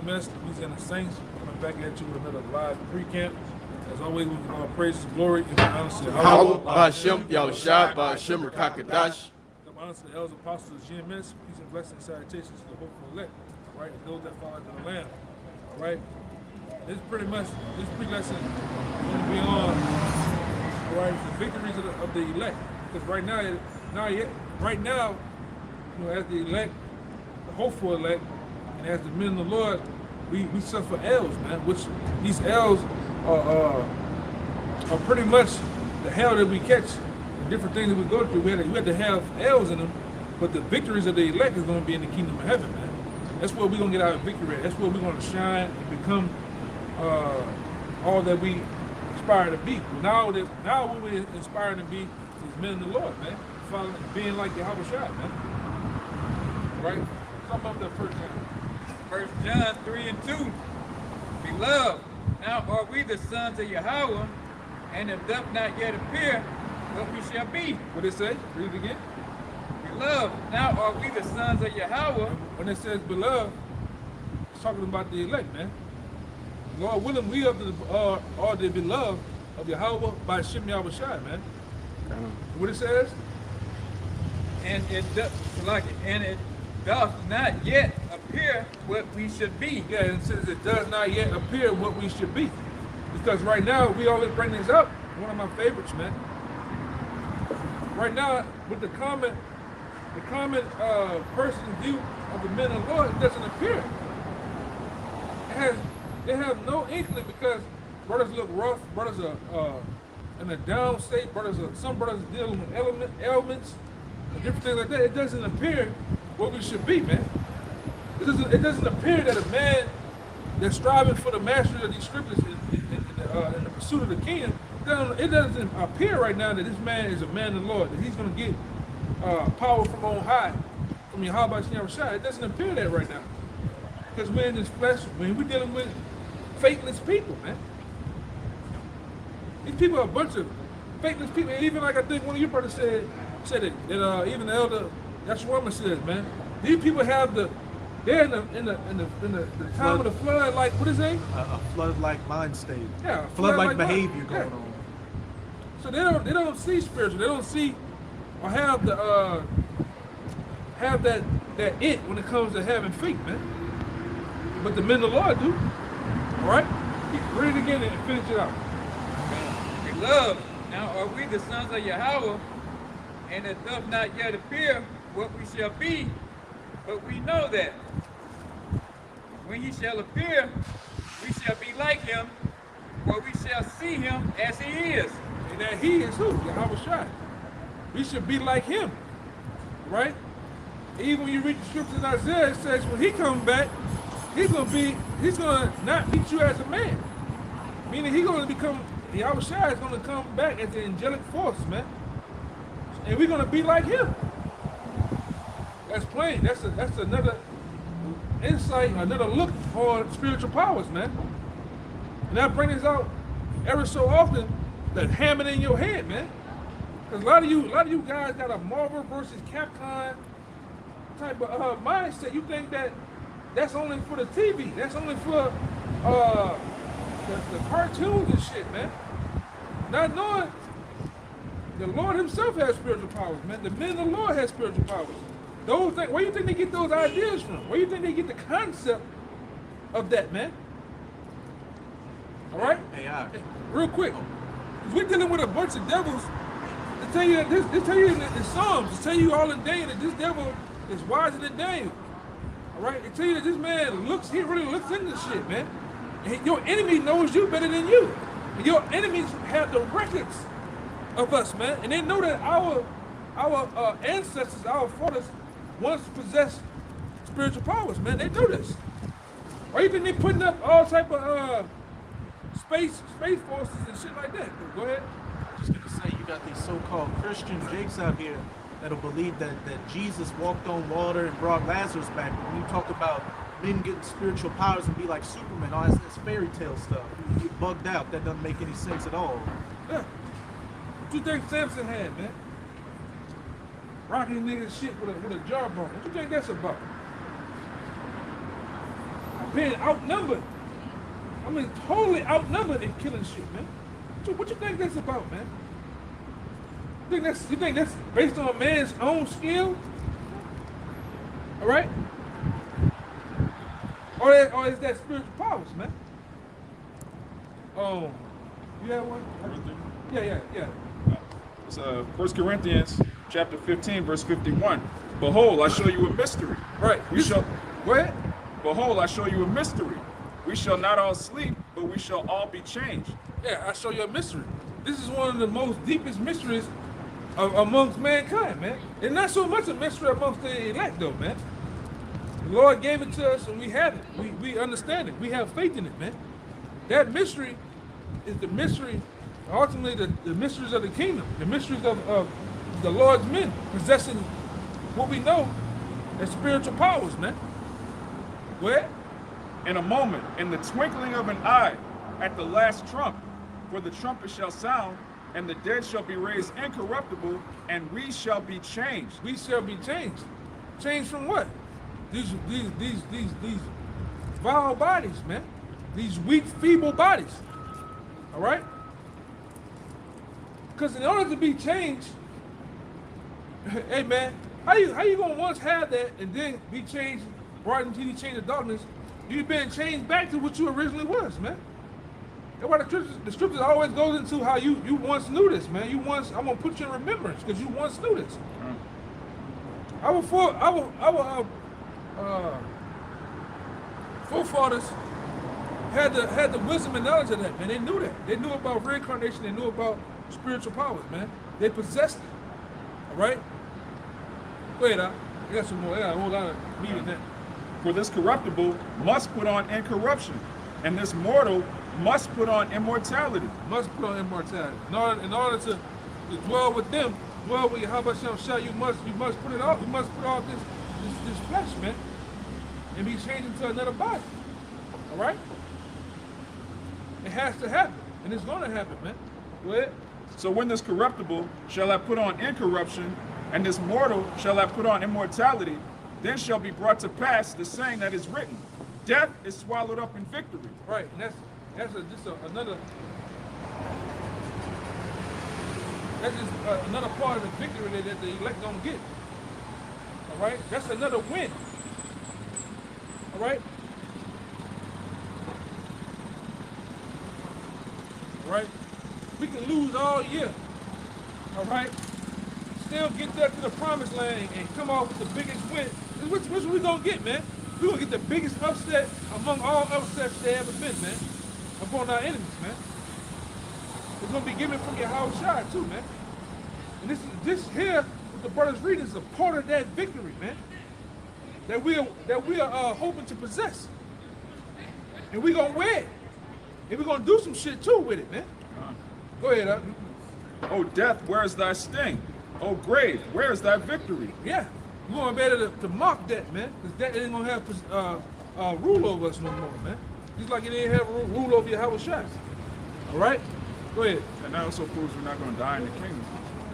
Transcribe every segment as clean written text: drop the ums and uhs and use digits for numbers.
GMS, Louisiana Saints, coming back at you with another live pre-camp. As always, we give all praises, glory, and honor to Howard, Ba'Shem, Yahushua, Ba'Shem, Rakakadash. Give honor to the elders, apostles, GMS, peace and blessings, salutations to the hopeful elect, all right, and those that fall into the Lamb, all right. This pre-lesson is going to be on, all right, the victories of the elect, because right now, as the elect, the hopeful elect, and as the men of the Lord, we suffer L's, man. Which these L's are pretty much the hell that we catch, the different things that we go through. We had to have L's in them, but the victories of the elect is going to be in the kingdom of heaven, man. That's where we're going to get our victory at. That's where we're going to shine and become all that we aspire to be. Now what we're inspiring to be is men of the Lord, man. Following, being like Yahweh Shai, man. Right? Come up that first time. 1 John 3:2. Beloved, now are we the sons of Yahweh, and it doth not yet appear what we shall be. What did it say? Read it again. Beloved, now are we the sons of Yahweh. When it says beloved, it's talking about the elect, man. Lord willing, we are the beloved of Yahweh by Shem Yahweh Shai, man. What it says? And it doth not yet appear what we should be. Yeah, and it says it does not yet appear what we should be. Because right now, we always bring this up. One of my favorites, man. Right now, with the common person's view of the men of the Lord, it doesn't appear. They have no inkling because brothers look rough, brothers are in a down state, some brothers are dealing with ailments, and different things like that. It doesn't appear what we should be, man. It doesn't appear that a man that's striving for the mastery of these scriptures in the pursuit of the kingdom, it doesn't appear right now that this man is a man of the Lord, that he's going to get power from on high, from Yahweh Shai. It doesn't appear that right now. Because we're in this flesh, when we're dealing with faithless people, man. These people are a bunch of faithless people. And even like I think one of your brothers said it, that even the elder Yahshua says, man, these people have they're in the time of the flood, like, what is it? A flood-like mind state. Yeah, flood-like behavior going on. So they don't see spiritual. They don't see or have that it when it comes to having faith, man. But the men of the Lord do. All right? Read it again and finish it out. Beloved, now are we the sons of Yahweh, and it doth not yet appear what we shall be, but we know that when he shall appear, we shall be like him, for we shall see him as he is. And that he is who? Yahweh Shai. We should be like him. Right? Even when you read the scriptures in Isaiah, it says when he comes back, he's gonna not meet you as a man. Meaning he's gonna become, Yahweh Shai is gonna come back as the angelic force, man. And we're gonna be like him. That's plain. That's another insight, another look on spiritual powers, man. And that brings out every so often that hammering in your head, man. Because a lot of you guys got a Marvel versus Capcom type of mindset. You think that's only for the TV. That's only for the cartoons and shit, man. Not knowing the Lord himself has spiritual powers, man. The men of the Lord has spiritual powers. Those things, where do you think they get those ideas from? Where do you think they get the concept of that, man? All right? AI. Real quick. We're dealing with a bunch of devils. They tell you that they tell you in Psalms, they tell you all in Daniel that this devil is wiser than Daniel. All right? They tell you that this man he really looks into this shit, man. And your enemy knows you better than you. And your enemies have the records of us, man. And they know that our ancestors, our fathers, once possessed spiritual powers, man. They know this. Why do you think they putting up all type of space forces and shit like that? Go ahead. Just gonna say, you got these so-called Christian jakes out here that'll believe that Jesus walked on water and brought Lazarus back. When you talk about men getting spiritual powers and be like Superman, all that's fairy tale stuff. You get bugged out. That doesn't make any sense at all. Yeah. What you think Samson had, man? Rocking niggas shit with a jawbone. What you think that's about? being outnumbered. I mean, totally outnumbered in killing shit, man. So what you think that's about, man? You think that's based on a man's own skill? All right? Or is that spiritual powers, man? Oh, you have one? Yeah. It's 1 Corinthians chapter 15, verse 51. Behold, I show you a mystery. Right. Go ahead. Behold, I show you a mystery. We shall not all sleep, but we shall all be changed. Yeah, I show you a mystery. This is one of the most deepest mysteries amongst mankind, man. And not so much a mystery amongst the elect, though, man. The Lord gave it to us, and we have it. We understand it. We have faith in it, man. That mystery is the mystery, ultimately the mysteries of the kingdom, the mysteries of the Lord's men possessing what we know as spiritual powers, man. Where? In a moment, in the twinkling of an eye, at the last trump, for the trumpet shall sound, and the dead shall be raised incorruptible, and we shall be changed. We shall be changed. Changed from what? These vile bodies, man. These weak, feeble bodies. All right? Because in order to be changed, hey man, how you gonna once have that and then be changed, brought into the chain of darkness? You've been changed back to what you originally was, man. That's why the scriptures always goes into how you once knew this, man. I'm gonna put you in remembrance because you once knew this. Our forefathers had the wisdom and knowledge of that, man. They knew that. They knew about reincarnation. They knew about spiritual powers, man. They possessed it. All right. Go ahead, I got some more. I got a whole lot of meat in that. For this corruptible must put on incorruption, and this mortal must put on immortality. Must put on immortality. In order to dwell with them, dwell with Yahweh Shah, you must put it off. You must put off this flesh, man, and be changed into another body. All right? It has to happen, and it's going to happen, man. Go ahead. So when this corruptible shall have put on incorruption, and this mortal shall have put on immortality, then shall be brought to pass the saying that is written, death is swallowed up in victory. Right, and that's another part of the victory that the elect don't get. All right, that's another win. All right. All right, we can lose all year. All right, still get there to the promised land and come off with the biggest win. Which we gonna get, man? We gonna get the biggest upset among all upsets there ever been, man. Upon our enemies, man. It's gonna be given from Yahweh Shai too, man. And this here, what the brothers read, is a part of that victory, man. That we are hoping to possess, and we gonna wear it, and we gonna do some shit too with it, man. Go ahead, up. O death, where is thy sting? O grave, where is thy victory? Yeah. We're going to be able to mock that, man, because that ain't going to have rule over us no more, man. Just like it didn't have rule over Yahweh Shai. All right? Go ahead. And that also proves we're not going to die in the kingdom.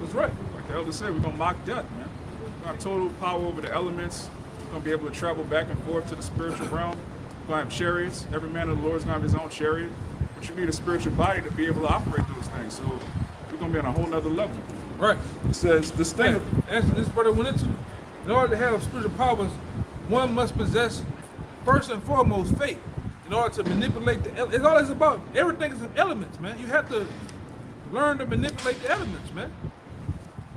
That's right. Like the elder said, we're going to mock death, man. We're going to have total power over the elements. We're going to be able to travel back and forth to the spiritual realm. We're going to have chariots. Every man of the Lord is going to have his own chariot. But you need a spiritual body to be able to operate those things. So we're going to be on a whole nother level. Right. It says, this thing... As this brother went into, in order to have spiritual powers, one must possess, first and foremost, faith. In order to manipulate the elements. It's always about, everything is in elements, man. You have to learn to manipulate the elements, man.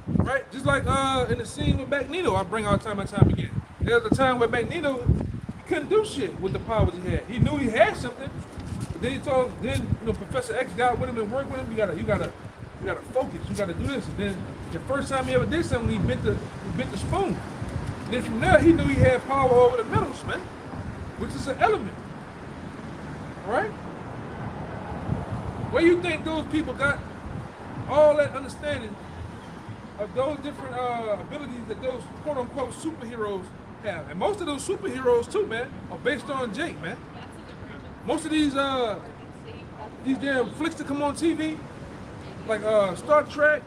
Right? Just like in the scene with Magneto, I bring out time and time again. There was a time where Magneto couldn't do shit with the powers he had. He knew he had something, but then Professor X got with him and worked with him. You gotta focus. You gotta do this. And then the first time he ever did something, he bent the spoon. And then from there, he knew he had power over the metals, man, which is an element. All right? Where you think those people got all that understanding of those different abilities that those quote-unquote superheroes have? And most of those superheroes, too, man, are based on Jake, man. Most of these damn flicks that come on TV, like Star Trek,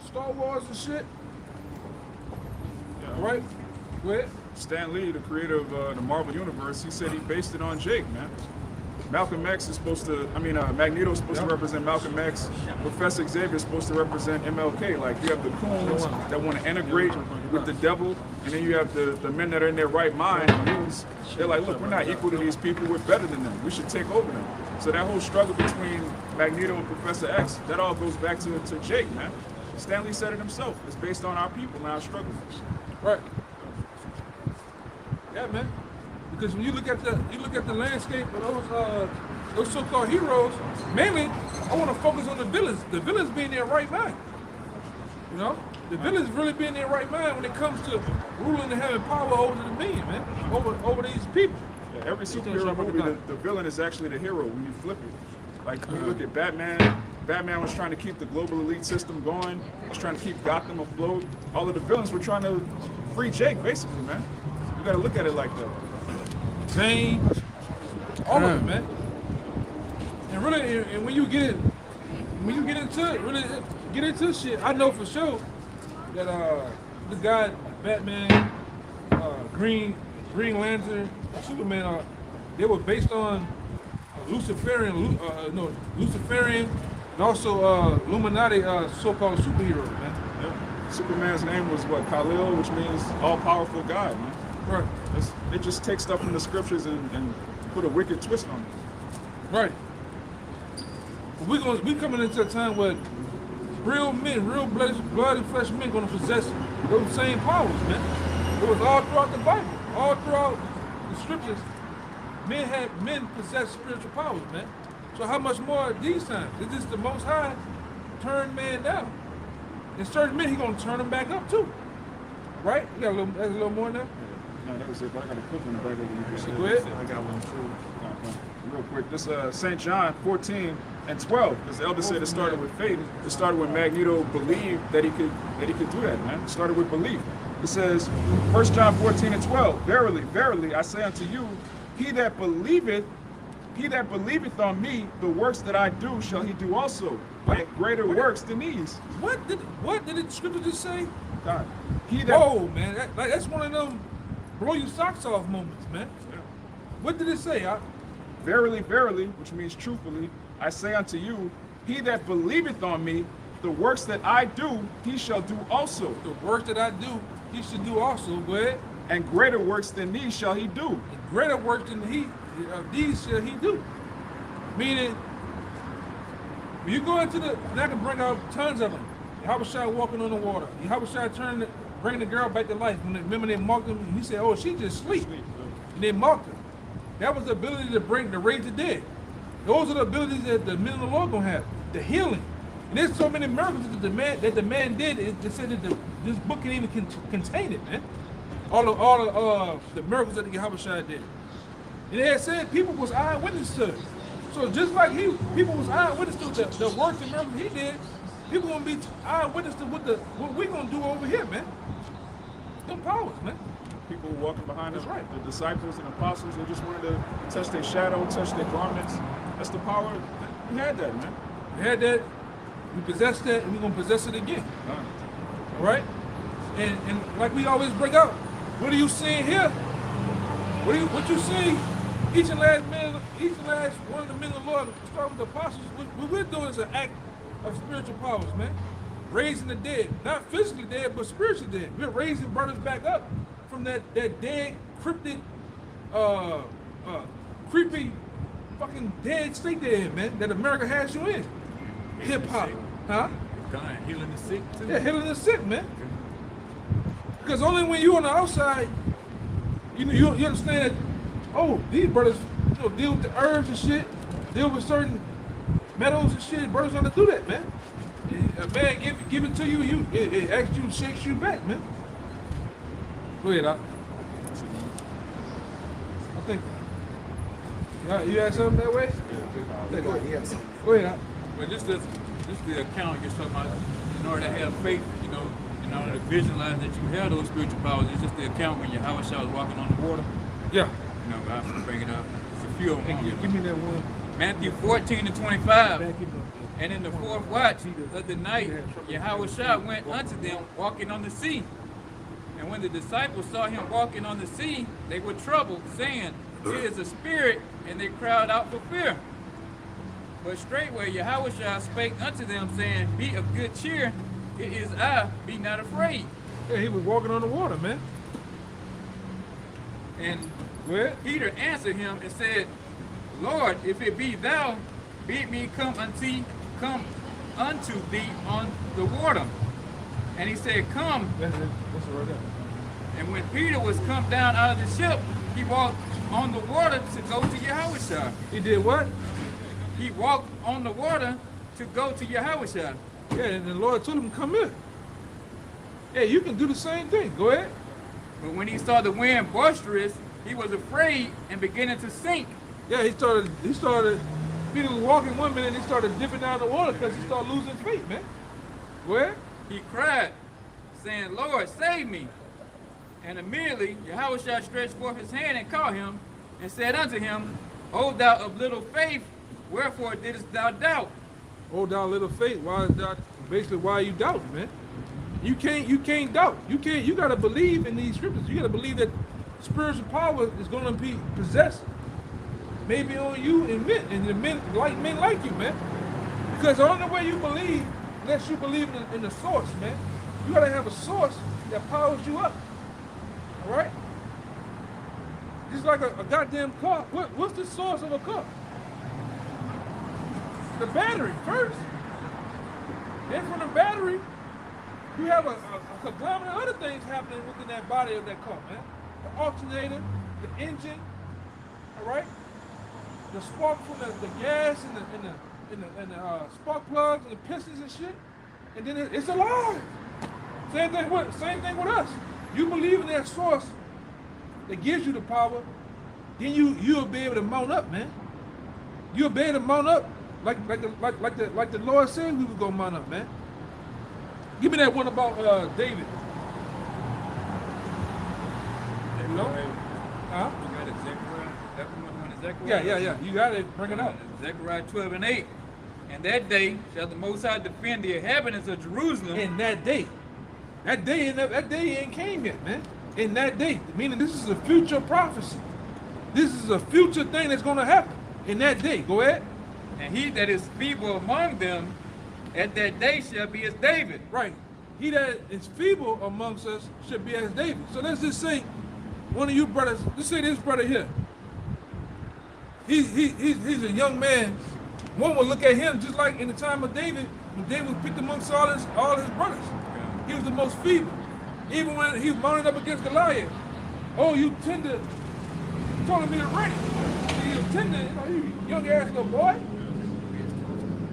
Star Wars and shit. Yeah. All right? Go ahead. Stan Lee, the creator of the Marvel Universe, he said he based it on Jake, man. Malcolm X is supposed to, Magneto is supposed to represent Malcolm X. Professor Xavier is supposed to represent MLK. Like, you have the coons that want to integrate with the devil, and then you have the men that are in their right mind. They're like, look, we're not equal to these people. We're better than them. We should take over them. So that whole struggle between Magneto and Professor X, that all goes back to Jake, man. Stan Lee said it himself. It's based on our people and our struggle. Right. Yeah, man. Because when you look at the landscape of those so-called heroes, mainly I want to focus on the villains. The villains being their right mind. You know, the villains really being their right mind when it comes to ruling and having power over the million, man, over these people. Yeah, every superhero movie, the villain is actually the hero when you flip it. Like when you look at Batman. Batman was trying to keep the global elite system going. Was trying to keep Gotham afloat. All of the villains were trying to free Jake, basically, man. You got to look at it like that. Zane, all of it, man. And really, and when you get into it, really get into shit, I know for sure that the guy Batman, Green Lantern, Superman, they were based on Luciferian, and also Illuminati so-called superheroes, man. Yeah. Superman's name was what? Kal-El, which means all-powerful God, man. Right. They just take stuff from the scriptures and put a wicked twist on it. Right. We coming into a time where real men, real blood and flesh men gonna possess those same powers, man. It was all throughout the Bible, all throughout the scriptures. Men possess spiritual powers, man. So how much more these times? It's just the Most High turned man down. And certain men, he gonna turn them back up too. Right? You got a little more now? No, that was it, but I got a quick one back over you. Go ahead. I got one too. Real quick, this St. John 14 and 12, because the elder said it started with faith. It started when Magneto believed that he could do that, man. It started with belief. It says, 1 John 14 and 12, verily, verily, I say unto you, he that believeth on me, the works that I do shall he do also, and greater works than these. What did the scripture just say? God. He that, Oh man, that's one of them blow your socks off moments, man. What did it say? Verily, verily, which means truthfully, I say unto you, he that believeth on me, the works that I do, he shall do also. The work that I do, he should do also. Go ahead. And greater works than these shall he do. And greater work than these shall he do. Meaning, when you go into and I can bring out tons of them. Yahushua walking on the water. Yahushua bringing the girl back to life. Remember they mocked him, and he said, "Oh, she just sleep." And they mocked him. That was the ability to raise the dead. Those are the abilities that the men of the Lord gonna have. The healing. And there's so many miracles that the man did. It said that this book can even contain it, man. All the miracles that the Yahushua did. And they had said people was eyewitness to it. So just like people was eyewitness to the works and miracles he did, people gonna be eyewitness to what we gonna do over here, man. Them powers, man. People walking behind us, That's right. the disciples and apostles, they just wanted to touch their shadow, touch their garments. That's the power. We had that, man. We had that, we possessed that, and we're gonna possess it again. All right? And like we always bring out, what are you seeing here? What you see? Each and last one of the men of the Lord, starting with the apostles, what we're doing is an act of spiritual powers, man. Raising the dead. Not physically dead, but spiritually dead. We're raising brothers back up from that dead, cryptic, creepy, fucking dead state they're in, man, that America has you in. Hip hop. Huh? God, healing the sick too. Yeah, healing the sick, man. Because only when you on the outside, you understand that, oh, these brothers, deal with the herbs and shit, deal with certain metals and shit. Brothers gonna do that, man. A man give it to you, it asks you, shakes you back, man. Go ahead, I think. You had something that way? Yeah, go ahead. Yes. Go ahead. Well, this is the account you're talking about. In order to have faith, in order to visualize that you have those spiritual powers, it's just the account when Yahushua was walking on the water. Yeah. I have to bring it up. It's a few of them. Give me that one. Matthew 14 and 25. And in the fourth watch of the night, Yahushua went unto them walking on the sea. And And when the disciples saw him walking on the sea, they were troubled, saying, It is a spirit, and they cried out for fear. But straightway Yahushua spake unto them, saying, Be of good cheer, it is I, be not afraid. Yeah, he was walking on the water, man. And Go ahead. Peter answered him and said, Lord, if it be thou, bid me come unto thee on the water. And he said, Come. That's it. That's it right there. And when Peter was come down out of the ship, he walked on the water to go to Yahushua. He did what? He walked on the water to go to Yahushua. Yeah, and the Lord told him, come here. Yeah, you can do the same thing. Go ahead. But when he saw the wind boisterous, he was afraid and beginning to sink. Yeah, he started, Peter was walking one minute and he started dipping down the water because he started losing faith, man. Go ahead. He cried, saying, Lord, save me. And immediately Yahushua stretched forth his hand and caught him, and said unto him, O thou of little faith, wherefore didst thou doubt? Oh, thou little faith. Why is that? Basically, why are you doubting, man? You can't doubt. You gotta believe in these scriptures. You gotta believe that spiritual power is gonna be possessed. Maybe on you and men like you, man. Because the only way you believe, unless you believe in the source, man. You gotta have a source that powers you up. All right? Just like a goddamn car. What's the source of a car? The battery first. Then from the battery, you have a conglomerate of other things happening within that body of that car, man. The alternator, the engine, all right? The spark from the gas and the spark plugs and the pistons and shit. And then it's alive. Same thing with us. You believe in that source that gives you the power, then you'll be able to mount up, man. You'll be able to mount up like the Lord said we were gonna mount up, man. Give me that one about David. You know? Huh? You got it, Zechariah. That one is Zechariah. Yeah. You got it. Bring it up. Zechariah 12:8. And that day shall the Most High defend the inhabitants of Jerusalem. In that day. That day ain't came yet, man. In that day. Meaning this is a future prophecy. This is a future thing that's gonna happen. In that day. Go ahead. And he that is feeble among them at that day shall be as David. Right. He that is feeble amongst us should be as David. So let's just say one of you brothers, let's say this brother here. He's a young man. One would look at him just like in the time of David, when David was picked amongst all his brothers. He was the most feeble. Even when he was mounted up against Goliath. Oh, you tender, telling me to run. You tender, you young ass little boy.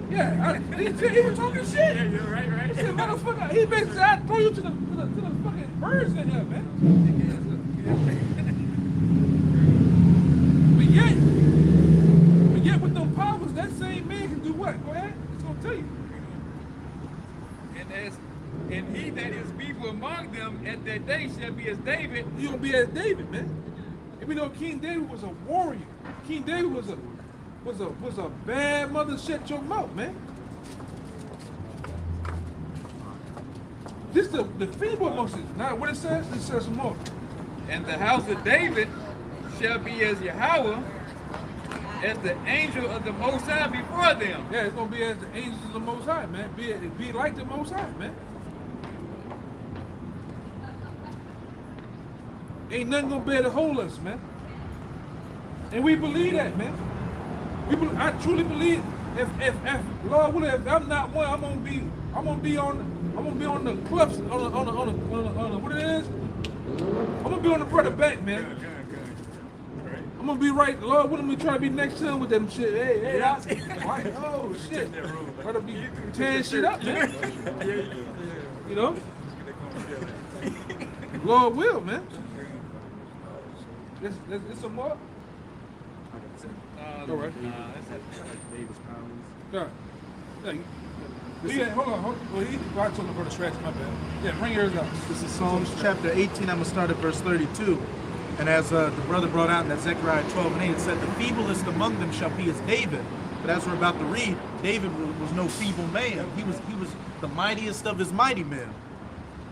Yeah, he was talking shit. Yeah, you're right. He said, motherfucker, he basically said, I'd throw you to the fucking birds in here, man. But yet with them powers, that same man can do what? Go ahead, it's gonna tell you. And he that is feeble among them at that day shall be as David. You gonna be as David, man. And we know King David was a warrior. King David was a bad mother, shut your mouth, man. This the feeble amongst it. Now what it says some more. And the house of David shall be as Yahweh, as the angel of the Most High before them. Yeah, it's gonna be as the angels of the Most High, man. Be like the Most High, man. Ain't nothing gonna be able to hold us, man. And we believe that, man. I truly believe if Lord willing, if I'm not one, I'm gonna be on the cliffs on the what it is. I'm gonna be on the brother back, man. Good. Right. I'm gonna be right. Lord willing, we try to be next to him with them shit. Hey, right. Oh shit. Try to be tearing shit up, man. You know. Lord will, man. There's some more. All right. Yeah. Hold on. Well, I told him for the scratch, my bad. Yeah, bring yours up. This is Psalms chapter 18. I'm going to start at verse 32. And as the brother brought out in that Zechariah 12:8, it said, the feeblest among them shall be as David. But as we're about to read, David was no feeble man. He was the mightiest of his mighty men.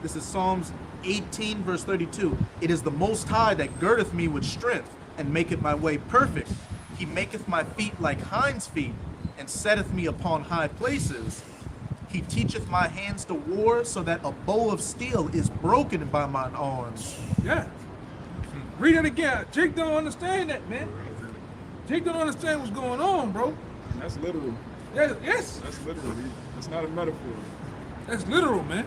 This is Psalms 18 verse 32. It is the Most High that girdeth me with strength, and maketh my way perfect. He maketh my feet like hinds' feet, and setteth me upon high places. He teacheth my hands to war, so that a bow of steel is broken by mine arms. Yeah. Read it again. Jake don't understand that, man. Jake don't understand what's going on, bro. That's literal. Yes. That's literal. That's not a metaphor. That's literal, man.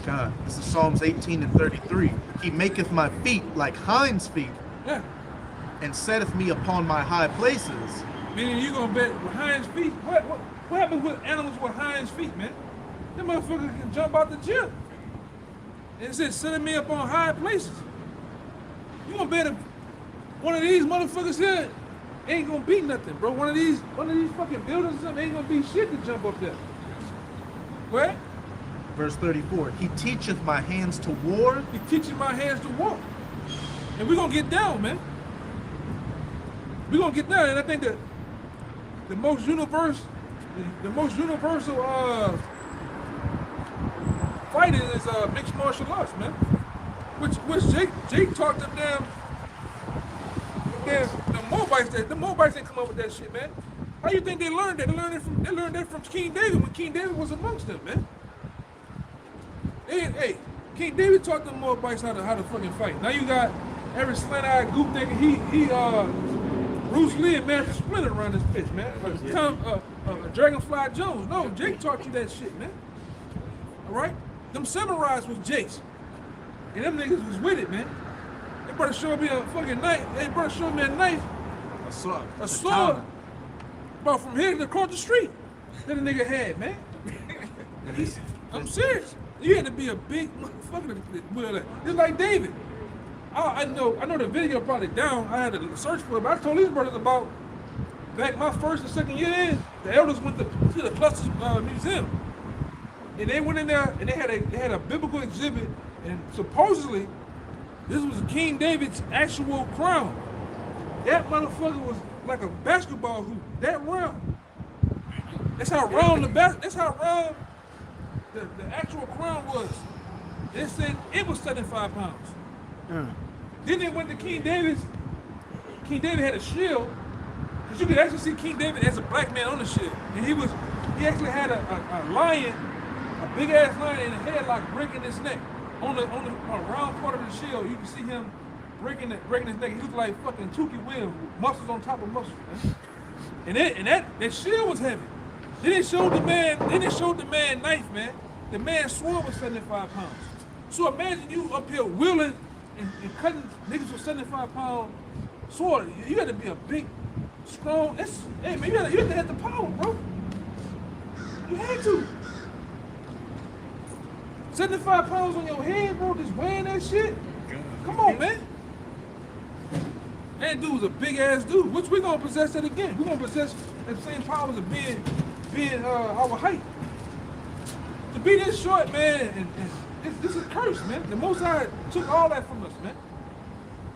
God, this is Psalms 18 and 33. He maketh my feet like hinds' feet, Yeah. and setteth me upon my high places. Meaning you gonna bet with hinds feet? What happens with animals with hinds feet, man? That motherfucker can jump out the gym. And it says setting me up on high places. You gonna bet if one of these motherfuckers here ain't gonna be nothing, bro. One of these fucking buildings or something ain't gonna be shit to jump up there. What? Verse 34. He teacheth my hands to war. He teaching my hands to walk. And we're gonna get down, man. We're gonna get down, and I think that the most universal fighting is mixed martial arts, man. Which Jake taught them the Moabites didn't come up with that shit, man. How you think they learned that? They learned that from King David when King David was amongst them, man. Hey, King David taught them Moabites how to fucking fight. Now you got every slant-eyed goop thinking he Bruce Lee and Master Splinter around this bitch, man. Dragonfly Jones. No, Jake taught you that shit, man. All right? Them samurais was Jake's. And them niggas was with it, man. They better show me a fucking knife. They better show me a knife. A sword. About from here to across the street. That a nigga had, man. I'm serious. You had to be a big motherfucker to will that. Just like David. I know the video probably down. I had to search for it, but I told these brothers about back my first and second year in, the elders went to the Clusters Museum. And they went in there and they had a biblical exhibit, and supposedly this was King David's actual crown. That motherfucker was like a basketball hoop, that round. That's how round the actual crown was. They said it was 75 pounds. Then they went to King David's. King David had a shield, because you could actually see King David as a black man on the shield. And he actually had a lion, a big ass lion in a headlock breaking his neck. On the round part of the shield, you can see him breaking his neck. He looked like fucking Tukey Williams, muscles on top of muscles, man. And that shield was heavy. Then they showed the man knife, man. The man's sword was 75 pounds. So imagine you up here wheeling and cutting niggas with 75-pound sword. You had to be a big, strong. Hey man, you had to have the power, bro. You had to. 75 pounds on your head, bro, just weighing that shit. Come on, man. That dude was a big ass dude. Which we gonna possess that again. We gonna possess that same powers of being our height. To be this short, man, and this is a curse, man. The Most High took all that from us, man.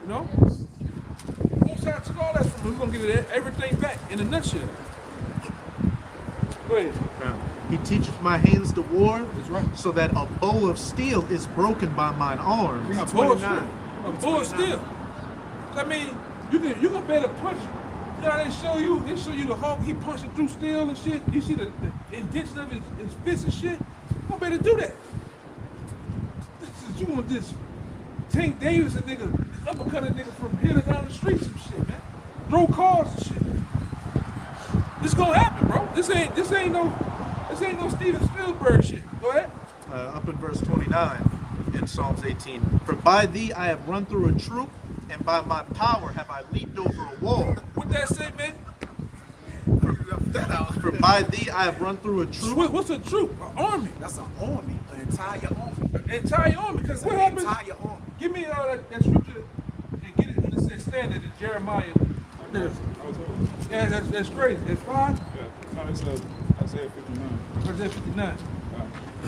You know? The Most High took all that from us. We're gonna give it everything back in a nutshell. Go ahead. He teacheth my hands to war, That's right. so that a bow of steel is broken by mine arms. A bull of steel. I mean, you can better punch. You know, they show you the Hulk, he punching through steel and shit. You see the indentation of his fists and shit. You gonna better do that. You want this Tank Davis a nigga, uppercut a nigga from here to down the street, some shit, man. Throw cars and shit. This gonna happen, bro. This ain't no Steven Spielberg shit. Go ahead. Up in verse 29 in Psalms 18. For by thee I have run through a troop, and by my power have I leaped over a wall. What that say, man? For by thee I have run through a troop. What's a troop? An army. That's an army, an entire army. Entire army. Because what happens? Entire army. Give me that scripture and get it when it says standard in Jeremiah. Yeah, that's crazy. It's 5? Yeah. No, it's Isaiah 59. Isaiah 59.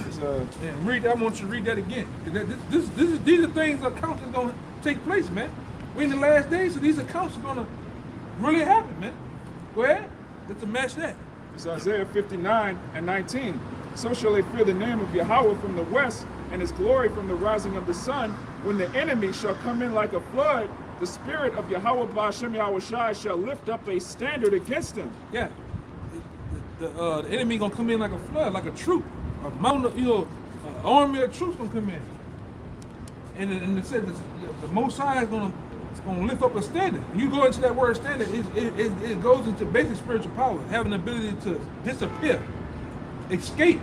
It's And read. I want you to read that again. These are things accounts that's gonna take place, man. We're in the last days, so these accounts are gonna really happen, man. Go ahead. Let's match that. It's Isaiah 59 and 19. So shall they fear the name of Yahweh from the west, and his glory from the rising of the sun. When the enemy shall come in like a flood, the spirit of Yahweh Ba'ashem Yahweh Shai shall lift up a standard against him. Yeah. The enemy gonna come in like a flood, like a troop, a mountain, an army of troops gonna come in. And it says the Most High is gonna lift up a standard. You go into that word standard, it goes into basic spiritual power, having the ability to disappear, escape.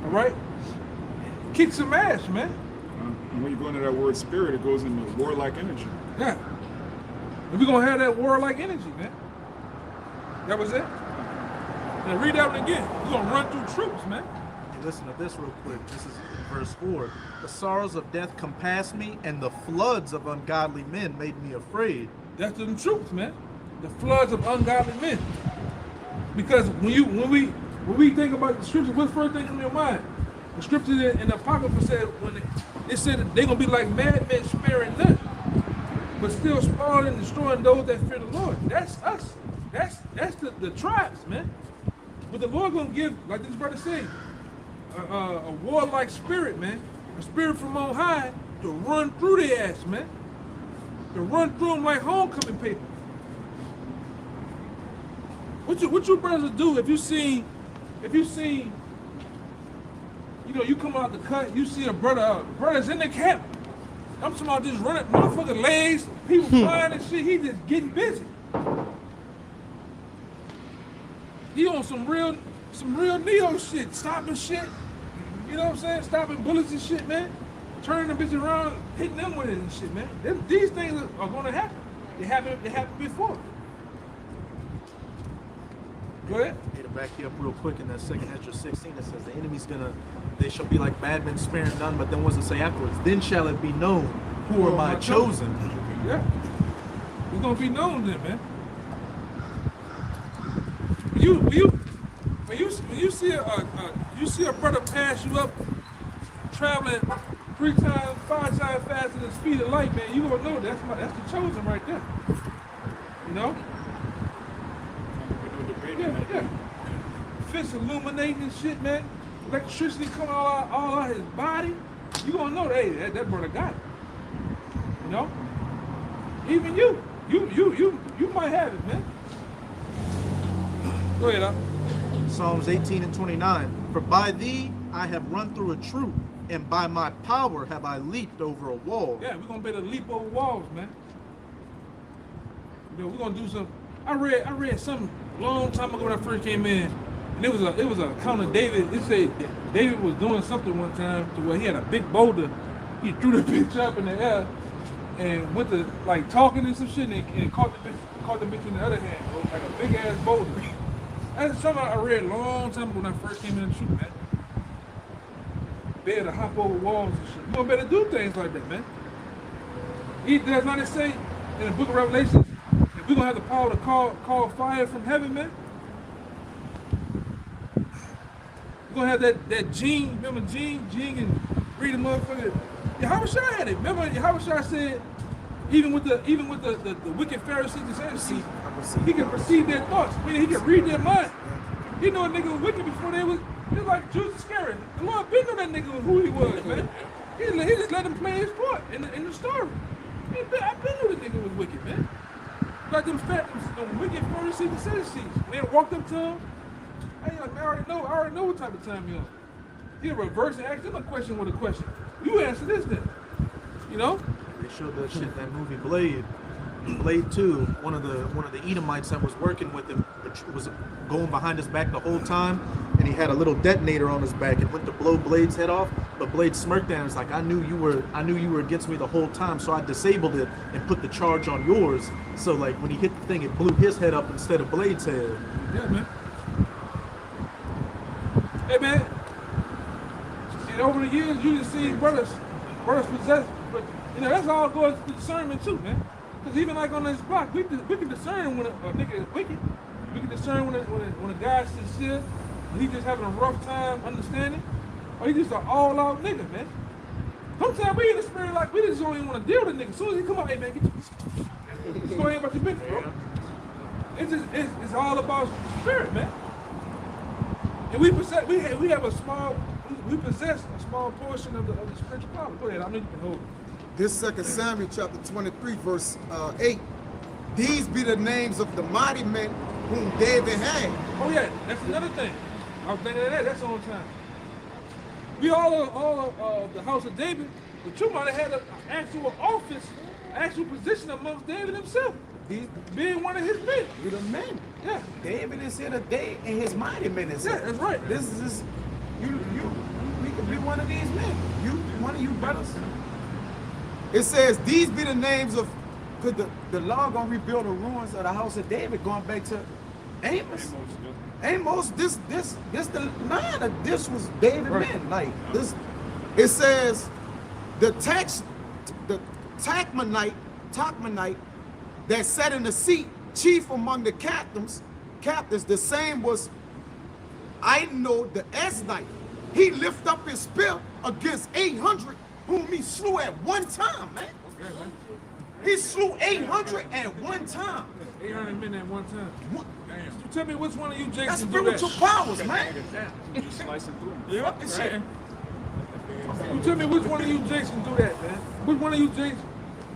All right, kick some ass, man. And when you go into that word spirit, it goes into warlike energy. Yeah, and we're gonna have that warlike energy, man. That was it. And read that one again. We're gonna run through troops, man. Hey, listen to this real quick. This is verse 4. The sorrows of death compassed me, and the floods of ungodly men made me afraid. That's the troops, man. The floods of ungodly men. Because when we think about the scriptures, what's the first thing in your mind? The scripture in the Apocrypha said it said that they're gonna be like madmen sparing none, but still spoiling and destroying those that fear the Lord. That's us. That's the tribes, man. But the Lord gonna give, like this brother said, a warlike spirit, man, a spirit from on high to run through their ass, man, to run through them like homecoming paper. What you brothers do if you see, you know, you come out the cut, you see a brother's in the camp. I'm talking about just running, motherfucking legs, people flying and shit. He just getting busy. He on some real Neo shit, stopping shit. You know what I'm saying? Stopping bullets and shit, man. Turning the bitch around, hitting them with it and shit, man. These things are gonna happen. They happened before. Go ahead. Hey, to back you up real quick in that 2nd Ezra 16, it says the enemy's they shall be like madmen sparing none, but then what does it say afterwards? Then shall it be known who are my chosen. Yeah. We're gonna be known then, man. When you see a brother pass you up traveling 3 times, 5 times faster than the speed of light, man, you gonna know that's the chosen right there. You know? Yeah. Fists illuminating and shit, man. Electricity coming all out his body. You gonna know that that brother got it. You know? Even you might have it, man. Go ahead, Psalms 18 and 29. For by thee I have run through a troop, and by my power have I leaped over a wall. Yeah, we're gonna be able to leap over walls, man. You know, we're gonna do some. I read something a long time ago when I first came in, and it was a account of David. It said David was doing something one time to where he had a big boulder. He threw the bitch up in the air and went to like talking and some shit, and caught the bitch in the other hand, like a big ass boulder. That's something I read a long time ago when I first came in the shoot, man. Be able to hop over walls and shit. You're gonna better do things like that, man. Does not it say in the book of Revelation that we're gonna have the power to call fire from heaven, man? We're gonna have that gene, remember gene and read the motherfucker. Yahushua had it. Remember Yahushua said, even with the wicked Pharisees and Sadducees, he can perceive their thoughts. Meaning he can read their mind. He knew a nigga was wicked before they was. He was like Judas Iscariot. The Lord been knew that nigga was who he was, man. He just let him play his part in the story. I been knew the nigga was wicked, man. Like them wicked Pharisees and Sadducees. They walked up to him. Hey, like, man, I already know what type of time you're on. He'll reverse and ask him a question with a question. You answer this then. You know? They showed that shit in that movie Blade. In Blade 2, one of the Edomites that was working with him was going behind his back the whole time, and he had a little detonator on his back and went to blow Blade's head off. But Blade smirked at him. It's like, I knew you were against me the whole time, so I disabled it and put the charge on yours. So like when he hit the thing, it blew his head up instead of Blade's head. Yeah, man. Hey, man. And over the years, you just see brothers possessed, but you know that's all goes to discernment too, man. Because even like on this block, we can discern when a nigga is wicked. We can discern when a guy's sincere, when he's just having a rough time understanding, or he just an all-out nigga, man. Sometimes we in the spirit like we just don't even want to deal with a nigga. As soon as he come up, hey man, just go ahead about your business, bro. It's all about spirit, man. And we have a small we possess a small portion of the spiritual power. Go ahead, I mean you can hold it. This 2 Samuel chapter 23, verse 8. These be the names of the mighty men whom David had. Oh yeah, that's another thing. I was thinking of that. That's on time. We all the house of David, but you might have had an actual office, actual position amongst David himself, These being one of his men. be the men. Yeah, David is here today, and his mighty men is yeah, here. that's right. This is we can be one of these men. You, one of you brothers. It says, these be the names of, because the Lord gonna rebuild the ruins of the house of David, going back to Amos. Amos, this the line of this was David Right. men. Like this, it says the Tachmonite that sat in the seat, chief among the captains, the same was I know the Esnite. He lift up his spear against 800 whom he slew at one time, man. Okay, man. He slew 800 at one time. 800 men at one time. What? You tell me which one of you That's Jason do that? spiritual powers, man. Slicing through. Yeah, Fucking shit. You tell me which one of you Jason do that, man? Which one of you Jason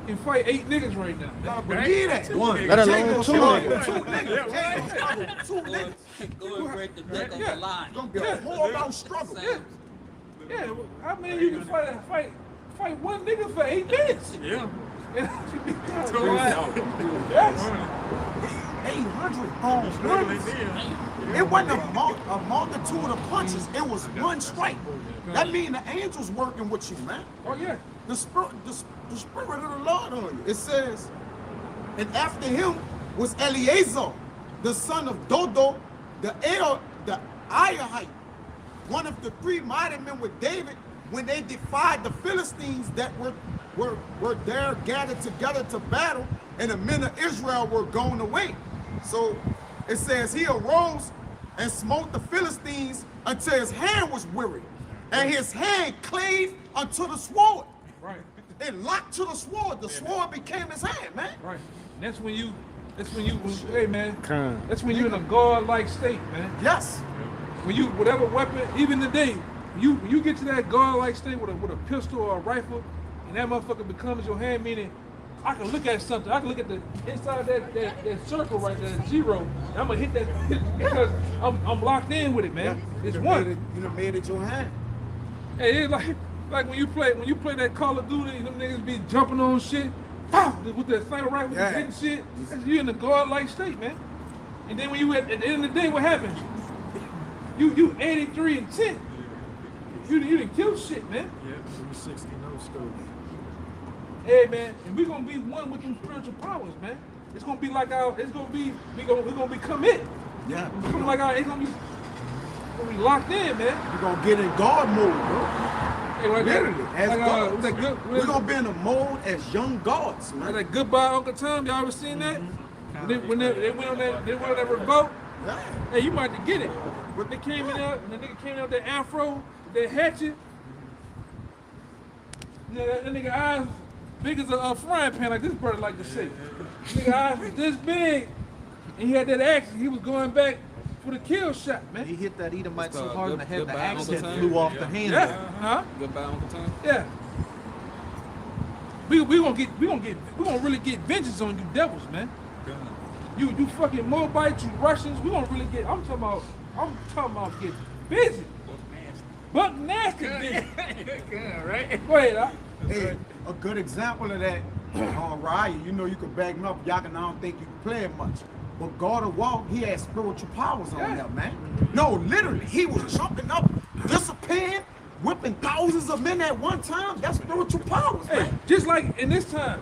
can fight 8 niggas right now? I believe that. One. Let alone Jacob two struggled niggas. with 2 niggas. 2 niggas. Go and break the deck of Yeah. the line. It's gonna be a whole out struggle. Yeah. Yeah, well, how many you can fight one nigga for 8 minutes? Yeah. Yes. 800 pounds. It wasn't a multitude of punches. It was one strike. That means the angels working with you, man. Oh yeah. The spirit of the Lord on you. It says, and after him was Eleazar, the son of Dodo, the Ahihite, one of the 3 mighty men with David when they defied the Philistines that were there gathered together to battle, and the men of Israel were gone away. So it says he arose and smote the Philistines until his hand was weary, and his hand clave unto the sword. Right. It locked to the sword. The sword became his hand, man. Right. And that's when you, hey man, that's when you're in a God-like state, man. Yes. When you, whatever weapon, even today, you get to that God-like state with a pistol or a rifle, and that motherfucker becomes your hand, meaning I can look at something. I can look at the inside that circle right there, that 0, and I'm gonna hit that because I'm locked in with it, man. It's one. You done made it your hand. Hey, it's like when you play that Call of Duty, them niggas be jumping on shit, pow, with that sniper rifle, Yeah. hitting shit. You in a God-like state, man. And then when you at the end of the day, what happens? You 83 and 10. You didn't kill shit, man. Yeah, 360 no scope. Hey man, and we're gonna be one with them spiritual powers, man. It's gonna be like we're gonna become it. Yeah. It's gonna be like it's gonna be locked in, man. We're gonna get in God mode, bro. Hey, like Literally, as gods. that good, We're gonna be in a mode as young gods, like man. that Goodbye Uncle Tom. Y'all ever seen that? When they went on that revolt. Yeah. Hey, you might have to get it. But they came in there, and the nigga came in with that afro, that hatchet. Yeah, that nigga eyes big as a frying pan, like this brother like to say. Nigga eyes was this big, and he had that axe. He was going back for the kill shot, man. He hit that Edomite so Good- hard in the good- head, the goodbye, axe Uncle head Tom. flew off the hand. Yeah, huh? Goodbye, Uncle Tom. Yeah. We gonna really get vengeance on you devils, man. You fucking Moabites, you Russians, we gonna really get. I'm talking about get busy. Buck nasty busy. Right? Go ahead, Hey, a good example of that, Raya, you know you can back him up. Y'all can, I don't think you can play it much. But God of War, he had spiritual powers on Yeah. him, man. No, literally, he was jumping up, disappearing, whipping thousands of men at one time. That's spiritual powers, Hey, man. just like in this time,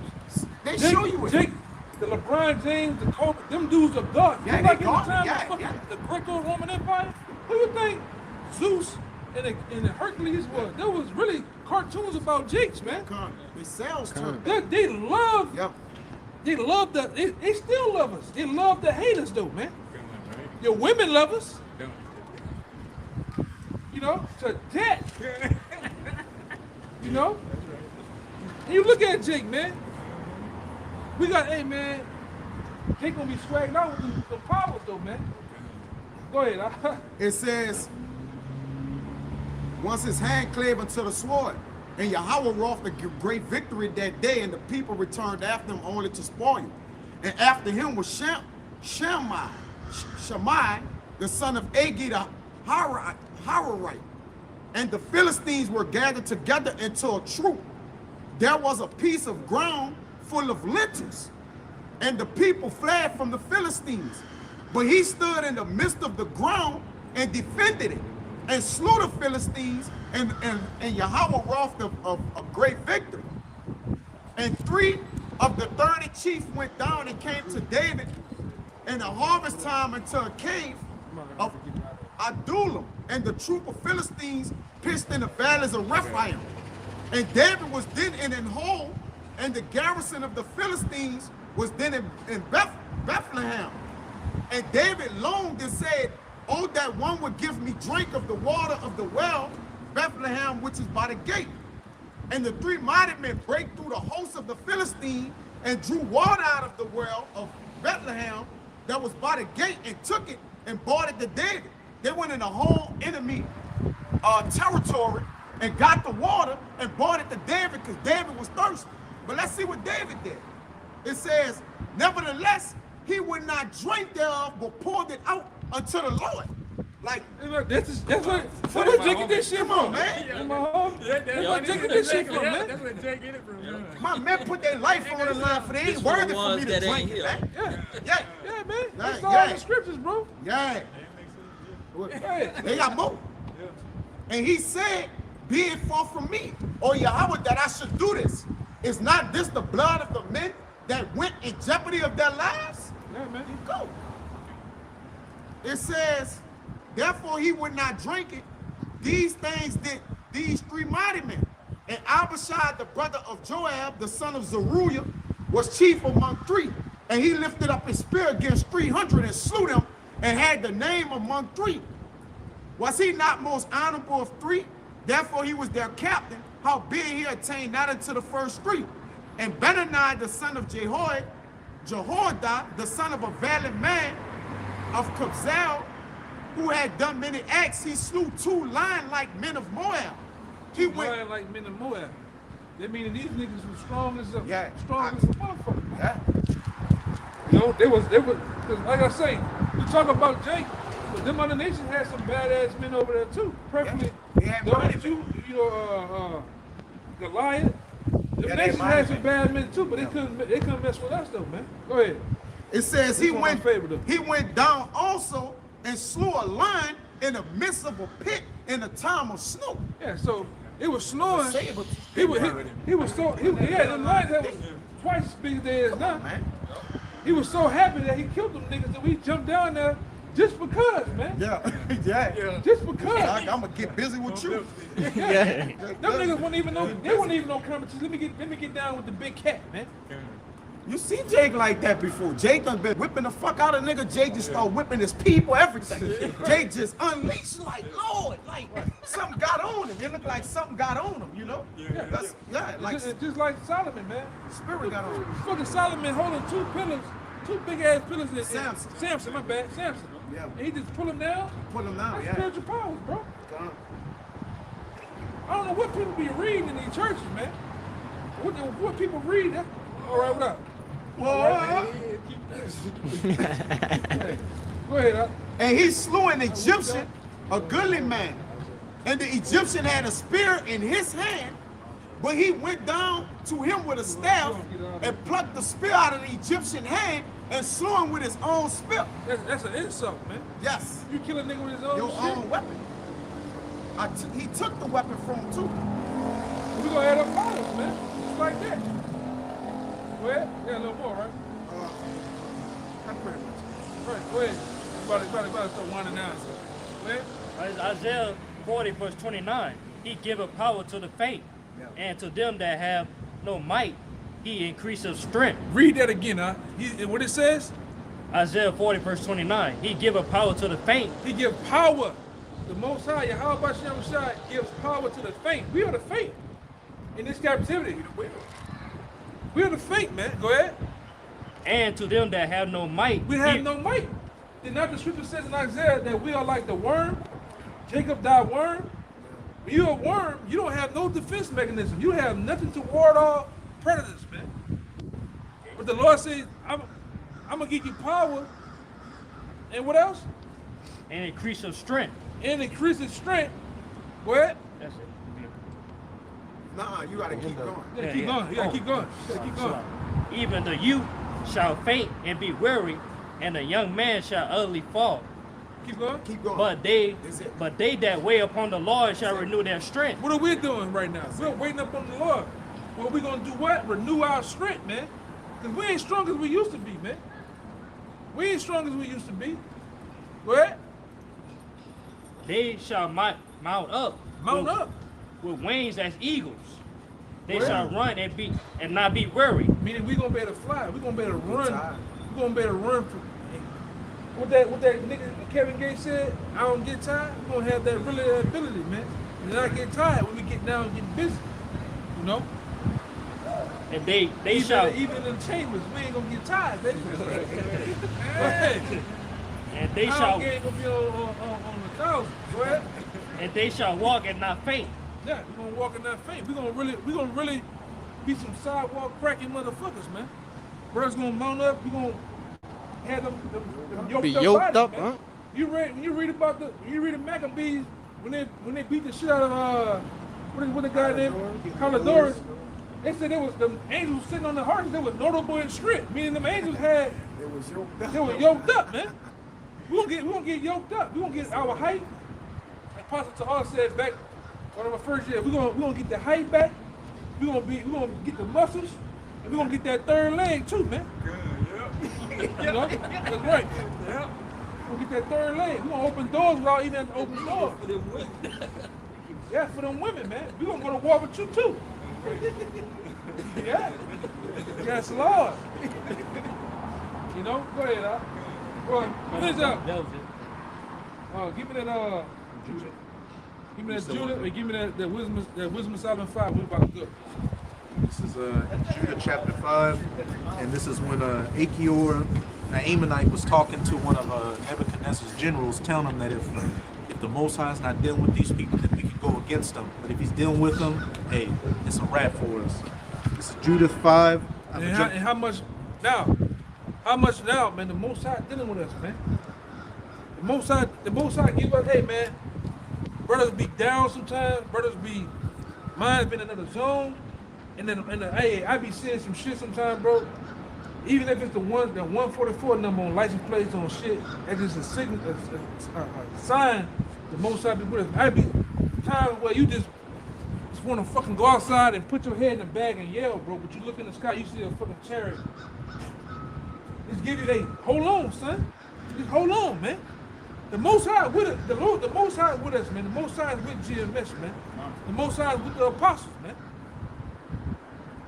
They show you it. the LeBron James, the Kobe, them dudes are God. Yeah, Just like they in the God, time yeah, of fucking yeah. the Greco-Roman Empire, who you think Zeus and the Hercules was? There was really cartoons about Jakes, man. The cells turn. They love, Yeah. they still love us. They love to hate us though, man. Your women love us. You know, to death. You know? And you look at Jake, man. We got, hey man, Jake gonna be swagged out with the powers though, man. Go ahead. It says, once his hand clave unto the sword. And Yahweh wrought a great victory that day, and the people returned after him only to spoil him. And after him was Shammai, the son of Agi the Hararite. And the Philistines were gathered together into a troop. There was a piece of ground full of lentils, and the people fled from the Philistines. But he stood in the midst of the ground and defended it, and slew the Philistines, and Yahweh wrought a great victory. And 3 of the 30 chiefs went down and came to David in the harvest time into a cave of Adullam, and the troop of Philistines pitched in the valleys of Rephaim. And David was then in an hole, and the garrison of the Philistines was then in Bethlehem. And David longed and said, "Oh, that one would give me drink of the water of the well, Bethlehem, which is by the gate." And the 3 mighty men break through the host of the Philistines and drew water out of the well of Bethlehem that was by the gate, and took it and brought it to David. They went in the whole enemy territory and got the water and brought it to David because David was thirsty. But let's see what David did. It says, "Nevertheless, he would not drink thereof, but poured it out unto the Lord." Like, That's what we're taking this shit from, man. Yeah. My home. That's where I'm taking this shit from, man. That's where Jay get it from. Yeah. my men put their life on the line for they ain't This for the worthy for me ones to that drink ain't it, here. man. Yeah, Yeah, yeah, man. That's Yeah, all yeah. the scriptures, bro. yeah. Hey. They got more. And he said, "Be it far from me, O Yahweh, that I should do this. Is not this the blood of the men that went in jeopardy of their lives?" Yeah, man. Go. It says, "Therefore he would not drink it. These things did these 3 mighty men. And Abishai, the brother of Joab, the son of Zeruiah, was chief among 3. And he lifted up his spear against 300 and slew them, and had the name among 3. Was he not most honorable of 3? Therefore he was their captain. Howbeit he attained not unto the first 3. And Benani, the son of Jehoiada, the son of a valiant man of Kabzeel, who had done many acts, he slew 2 lion-like men of Moab. He went, Moab like men of Moab. That meaning these niggas was strong as a Yeah. strong as a motherfucker. yeah, You know, they was, cause like I say, you talk about Jake, but them other nations had some badass men over there too. Perfectly. They had mighty you know, Goliath. Them Yeah, they nations mighty had some men. bad men too, but they couldn't mess with us though, man. Go ahead. it says he That's one of my favorite, though. he went down also and slew a lion in the midst of a pit in the time of snow. Yeah, so it was snowing. Saber- He was yeah, the lions that was twice as big as they is now. Man. He was so happy that he killed them niggas that we jumped down there just because, man. Yeah, yeah. Just because. I'm gonna get busy with you. Yeah. Them niggas wouldn't even know. They wouldn't even know competition. Let me get down with the big cat, man. You see Jake like that before. Jake done been whipping the fuck out of nigga. Jake just start whipping his people, everything. Jake just unleashed like, Lord, like something got on him. It looked like something got on him, you know? Yeah, like It's just like Solomon, man. spirit got on him. Fucking Solomon holding 2 pillars, 2 big ass pillars. In Samson. Samson, my bad, Samson. Yeah. And he just pull him down. Put him down, That's yeah. spiritual powers, bro. Gone. I don't know what people be reading in these churches, man. What people read? That, all right, what up? Hey, go ahead, huh? And he slew an Egyptian, a goodly man. And the Egyptian had a spear in his hand, but he went down to him with a staff and plucked the spear out of the Egyptian hand and slew him with his own spear. That's an insult, man. Yes, You kill a nigga with his own your shit. own weapon. He took the weapon from him too. We gonna add up powers, man. Just like that. Go ahead. Yeah, a little more, right? That's pretty much it. Right, go ahead. About to start winding down. Go ahead. Isaiah 40 verse 29, he giveth power to the faint, and to them that have no might, he increaseth strength. Read that again, huh? What it says? Isaiah 40 verse 29, he giveth power to the faint. He gives power. The Most High, Yahweh Hashem Shai, gives power to the faint. We are the faint in this captivity. We are the faint, man. Go ahead. And to them that have no might, We have no might. Did not the scripture says in Isaiah that we are like the worm? Jacob thy worm? When you're a worm, you don't have no defense mechanism. You have nothing to ward off predators, man. But the Lord says, I'm gonna give you power, and what else? And increase of strength. And increase in strength. Go ahead. That's it. Nah, you gotta keep going. You gotta keep going. You gotta keep going. You gotta keep going. Even the youth shall faint and be weary, and the young man shall utterly fall. Keep going. Keep going. But they, That's it. but they that wait upon the Lord shall renew their strength. What are we doing right now? We're waiting up on the Lord. Well, we're gonna do what? Renew our strength, man. Because we ain't strong as we used to be, man. We ain't strong as we used to be. Go ahead. They shall mount up. Mount with, up. with wings as eagles. They Where? shall run and not be weary. Meaning we gonna be able to fly. We gonna be able to run. tired. We gonna be able to run. What that nigga Kevin Gates said, I don't get tired. We gonna have that really ability, man. And not get tired when we get down and get busy. You know? And they shall Even in the chambers, we ain't gonna get tired, baby. Hey, and they our shall game gonna be on the 1,000. Go ahead. and they shall walk and not faint. Yeah, we're gonna walk in that faith. We're gonna really be some sidewalk cracking motherfuckers, man. Brothers gonna mount up. We gonna have them yoked Be up yoked bodies, up, man. huh? When you read about the Maccabees when they beat the shit out of what the guy named Calidorus, they said the angels sitting on the horses. They were notable in strength, meaning them angels It was your they were yoked up, man. We gonna get yoked up. We gonna get our height. Apostle Tahar said back one of my first years, we gonna get the height back. We gonna get the muscles, and we gonna get that third leg too, man. You know, that's right. Yeah. We'll get that third leg. We gonna open doors without even having to open doors. Yeah, for them women, man. We gonna go to war with you too. Yeah. Yes, Lord. You know, go ahead, well, finish up. That was it. Give me that give me that Judah, and give me that wisdom of Solomon 5. We about to go. This is Judah chapter 5, and this is when Achior, an Ammonite, was talking to one of Nebuchadnezzar's generals, telling him that if the Most High is not dealing with these people, then we can go against them. But if he's dealing with them, hey, it's a wrap for us. This is Judah 5. And how much now? How much now, man? The Most High dealing with us, man. The Most High give us, hey, man. Brothers be down sometimes. Brothers be minds been in another zone. And then, hey, I be seeing some shit sometimes, bro. Even if it's the 144 number on license plates on shit, that's just a signal, a sign the Most High be with us. I be times where you just want to fucking go outside and put your head in the bag and yell, bro. But you look in the sky, you see a fucking chariot. Just give you that. Hold on, son. Just hold on, man. The Most High with us. The Most High with us, man. The Most High is with GMS, man. The Most High is with the apostles, man.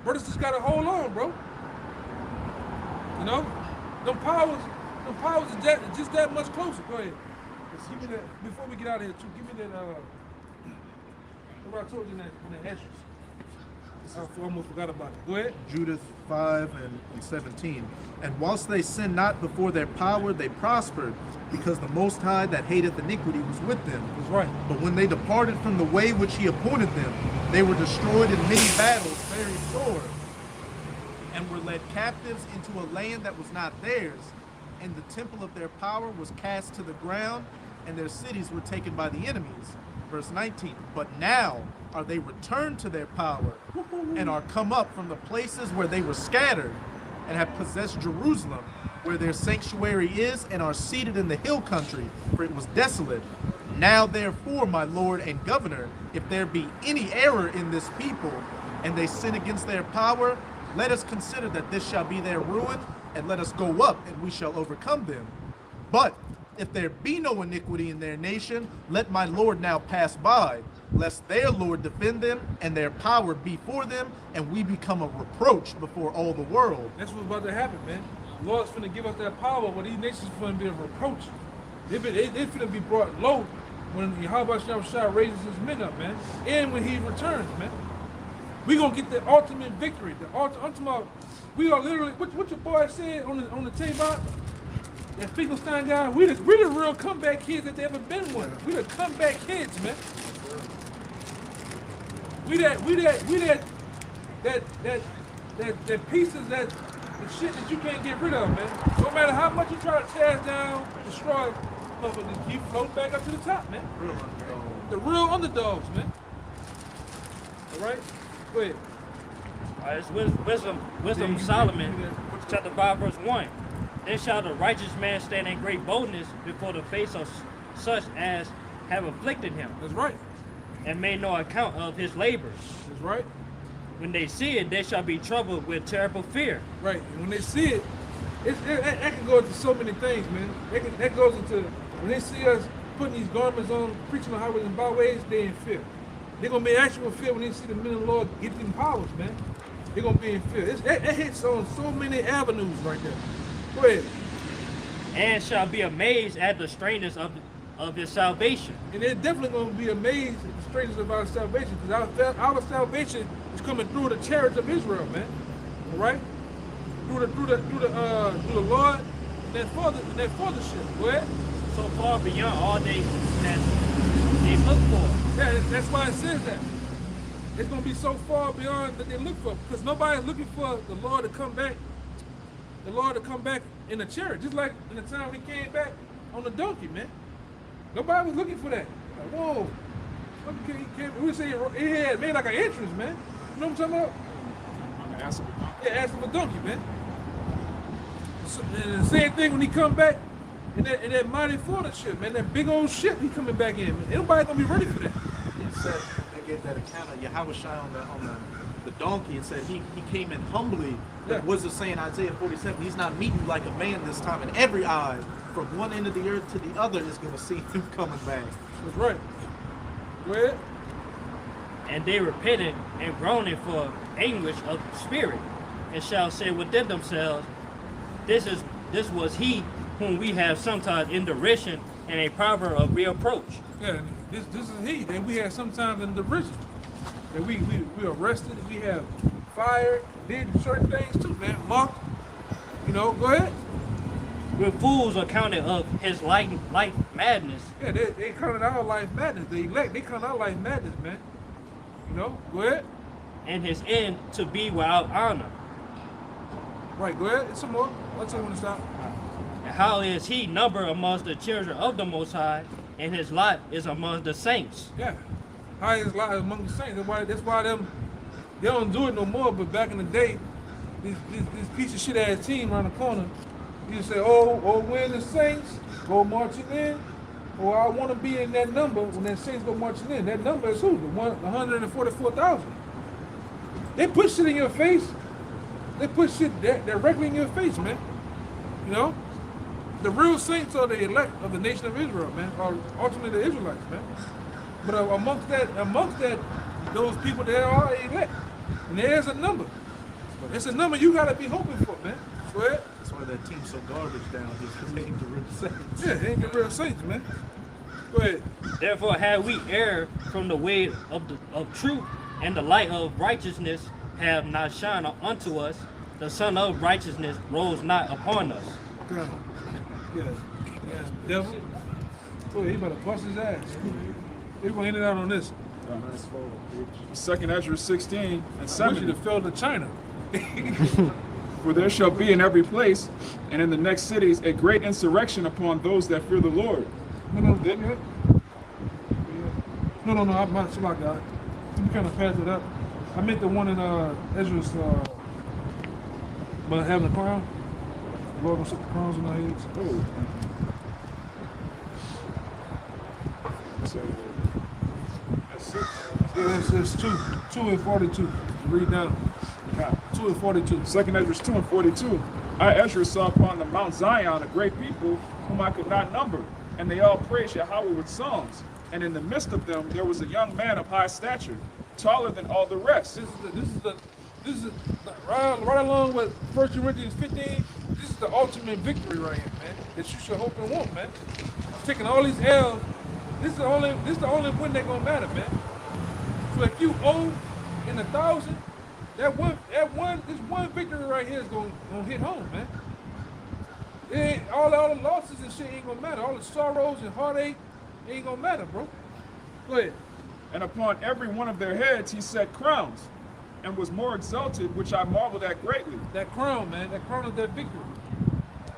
Brothers just gotta hold on, bro. You know, them powers are just that much closer. Go ahead. Just give me that before we get out of here too. Give me that. What I told you in that extras. I almost forgot about it. Go ahead. Judith 5 and 17. And whilst they sinned not before their power, they prospered, because the Most High that hateth iniquity was with them. That's right. But when they departed from the way which he appointed them, they were destroyed in many battles, very sore, and were led captives into a land that was not theirs, and the temple of their power was cast to the ground, and their cities were taken by the enemies. Verse 19, but now are they returned to their power, and are come up from the places where they were scattered, and have possessed Jerusalem, where their sanctuary is, and are seated in the hill country, for it was desolate. Now therefore, my lord and governor, if there be any error in this people, and they sin against their power, let us consider that this shall be their ruin, and let us go up, and we shall overcome them. But if there be no iniquity in their nation, let my lord now pass by, lest their lord defend them, and their power be for them, and we become a reproach before all the world. That's what's about to happen, man. The Lord's finna give us that power, but these nations finna be a reproach. They finna be brought low when Yahweh Shah raises his men up, man. And when he returns, man. We gonna get the ultimate victory. The ultimate. We are literally. What your boy said on the table. That Finkelstein guy. We the real comeback kids that they ever been one. We the comeback kids, man. that pieces that the shit that you can't get rid of, man. No matter how much you try to tear us down, destroy, motherfuckers keep floating back up to the top, man. The real underdogs, man. All right, go ahead. It's wisdom Solomon, chapter 5, verse 1. Then shall the righteous man stand in great boldness before the face of such as have afflicted him, That's right. and made no account of his labors. That's right. When they see it, they shall be troubled with terrible fear. Right. And when they see it, that can go into so many things, man. That goes into when they see us putting these garments on, preaching on highways and byways, they in fear. They're gonna be in actual fear when they see the men of the Lord get them powers, man. They're gonna be in fear. That hits on so many avenues right there. Go ahead. And shall be amazed at the strangeness of his salvation. And they're definitely gonna be amazed at the straightness of our salvation, because our salvation is coming through the chariots of Israel, man. All right? Through the Lord and that fathership. Go ahead. So far beyond all they look for. Yeah, that's why it says that. It's gonna be so far beyond that they look for, because nobody's looking for the Lord to come back. The Lord to come back in a chariot, just like in the time he came back on the donkey, man. Nobody was looking for that. Like, whoa, we say he had made like an entrance, man. You know what I'm talking about? I'm gonna ask him. Yeah, ask him a donkey, man. And the same thing when he come back in that mighty ship, man. That big old ship he coming back in, man. Nobody gonna be ready for that. It said they gave that account of Yahushua on the donkey. It said he came in humbly. Yeah. What was it saying Isaiah 47? He's not meeting like a man this time, and every eye from one end of the earth to the other is going to see him coming back. That's right. Go ahead. And they repented and groaning for anguish of spirit, and shall say within themselves, This was he whom we have sometimes in derision and a proverb of reproach. Yeah, this is he that we had sometimes in derision. That we arrested, we have fired, did certain things too, man. Mocked. You know, go ahead. With fools accounted of his life madness. Yeah, they counted our life madness. The elect, they count our life madness, man. You know, go ahead. And his end to be without honor. Right, go ahead. It's some more. I'll tell you when to stop. And how is he numbered amongst the children of the Most High, and his lot is among the saints. Yeah. Highest lot among the saints. That's why they don't do it no more, but back in the day, this piece of shit ass team around the corner, you say, oh, when the Saints go marching in, or I want to be in that number when the Saints go marching in. That number is who? The 144,000. They put shit in your face. They put shit directly in your face, man. You know? The real saints are the elect of the nation of Israel, man, or ultimately the Israelites, man. But amongst that, those people there are elect. And there's a number. It's a number you gotta be hoping for, man. Go ahead. That's why that team's so garbage down here, because they ain't the real saints. Yeah, they ain't the real saints, man. Go ahead. Therefore have we erred from the way of truth, and the light of righteousness have not shined unto us. The Son of Righteousness rose not upon us. Yeah, devil. Boy, he better bust his ass. We're gonna end it out on this. Second Ezra 16 and I wish 7. you'd have fell to China. For there shall be in every place and in the next cities a great insurrection upon those that fear the Lord. No, I'm not sure like that. You kind of passed it up. I meant the one in Ezra's, but having the crown. The Lord gonna set the crowns on our heads. Oh. So, that's 6. Yeah, it's 2 and 42. Read down. 2 and 42. Second Ezra 2 and 42. I, Ezra, saw upon the Mount Zion a great people whom I could not number, and they all praised Yahweh with songs. And in the midst of them there was a young man of high stature, taller than all the rest. This is right along with 1 Corinthians 15. This is the ultimate victory right here, man. That you should hope and want, man. Taking all these L's. This is the only win that's gonna matter, man. So if you owe in 1,000, this one victory right here is gonna hit home, man. It ain't, all the losses and shit ain't gonna matter. All the sorrows and heartache ain't gonna matter, bro. Go ahead. And upon every one of their heads he set crowns, and was more exalted, which I marveled at greatly. That crown, man, that crown of that victory.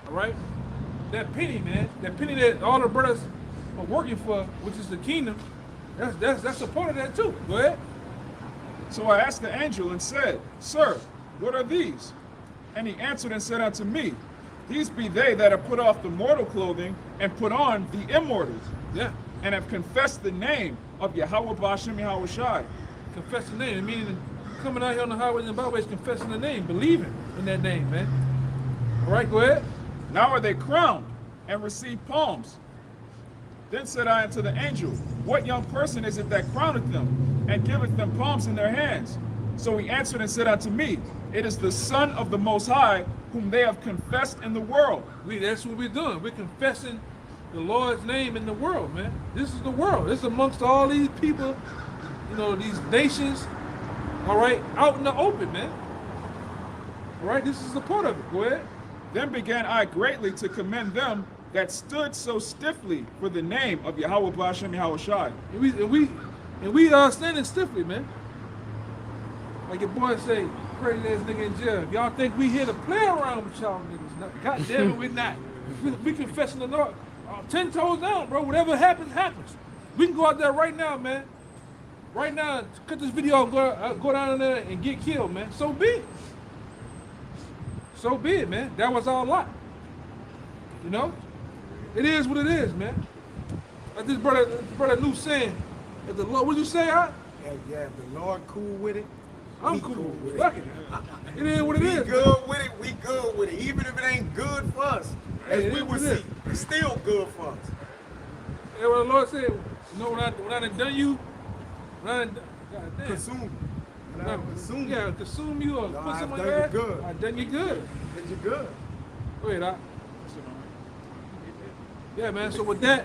All right? That penny, man, that penny that all the brothers are working for, which is the kingdom, that's a part of that too. Go ahead. So I asked the angel and said, Sir, what are these? And he answered and said unto me, These be they that have put off the mortal clothing and put on the immortals, Yeah. and have confessed the name of Yahweh Ba'ashem Yahweh Shai. Confess the name. Meaning coming out here on the highways and byways confessing the name, believing in that name, man. All right, go ahead. Now are they crowned and receive palms. Then said I unto the angel, What young person is it that crowneth them, and giveth them palms in their hands? So he answered and said unto me, It is the Son of the Most High, whom they have confessed in the world. That's what we're doing. We're confessing the Lord's name in the world, man. This is the world. This is amongst all these people, you know, these nations, all right, out in the open, man. All right, this is the part of it. Go ahead. Then began I greatly to commend them that stood so stiffly for the name of Yahweh Ba'ashem Yahweh Shai. And we are standing stiffly, man. Like your boy say, crazy ass nigga in jail. If y'all think we here to play around with y'all niggas, no, God damn it, we're not. We confessing the Lord. 10 toes down, bro. Whatever happens, happens. We can go out there right now, man. Right now, cut this video and go down there and get killed, man. So be it. So be it, man. That was our lot. You know? It is what it is, man. Like this brother Lou saying, if the Lord, what you say, huh? Yeah, if the Lord cool with it, I'm we cool with it. it. Fuck it. It is what it We is. good with it, we good with it. Even if it ain't good for us, as Hey, it we is would what it see, is. it's still good for us. Yeah, what the Lord said, you know, when I done done you, when I done, God damn. Consume. When I consume Yeah, consume you or No, put I've something done like you that. good. I done you good. it, you good. Go ahead, Doc. Yeah, man. So with that,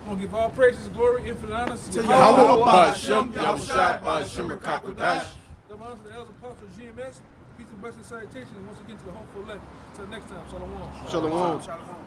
I'm gonna give all praises, glory, infinite honor to To Yahweh. Yahweh Ba'ashem Yahweh Shai Ba'ashem Rakakwadash. Double honor to the elders, apostles, GMS. Peace and blessings, salutation, and once again to the hopeful elect. Until next time, shalom. Shalom. Shalom.